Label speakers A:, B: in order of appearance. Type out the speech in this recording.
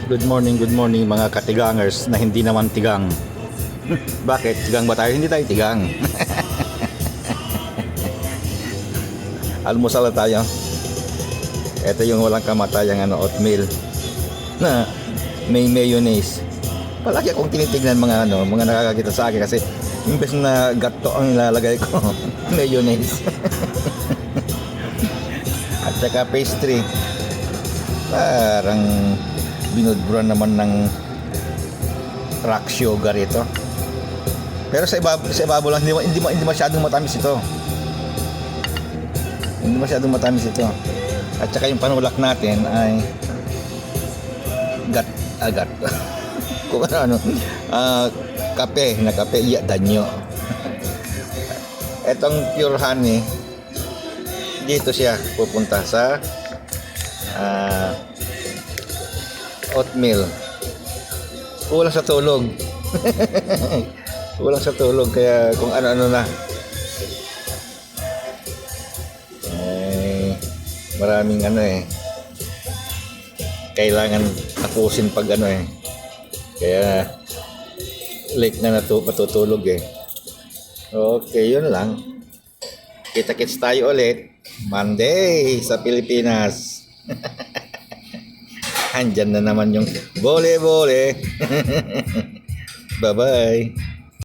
A: Good morning mga katigangers na hindi naman tigang. Bakit? Tigang ba tayo? Hindi tayo tigang. Almusal na tayo. Ito yung walang kamatayang oatmeal na may mayonnaise. Palagi akong tinitignan mga mga nakakakita sa akin kasi imbes na gato ang nilalagay ko, mayonnaise. At saka pastry. Parang binudburan naman ng rock sugar ito. Pero sa ibabaw lang, hindi masyadong matamis ito. Hindi masyadong matamis ito. At saka yung panulak natin ay agat. Kung kape, iya, danyo. Etong pure honey, dito siya pupunta sa oatmeal. Kulang sa tulog. Kulang sa tulog kaya kung ano-ano na. Maraming kailangan tapusin pag Kaya late na matutulog Okay, yun lang. Kita-kits tayo ulit Monday sa Pilipinas. Andyan na naman yung bole. Bye-bye.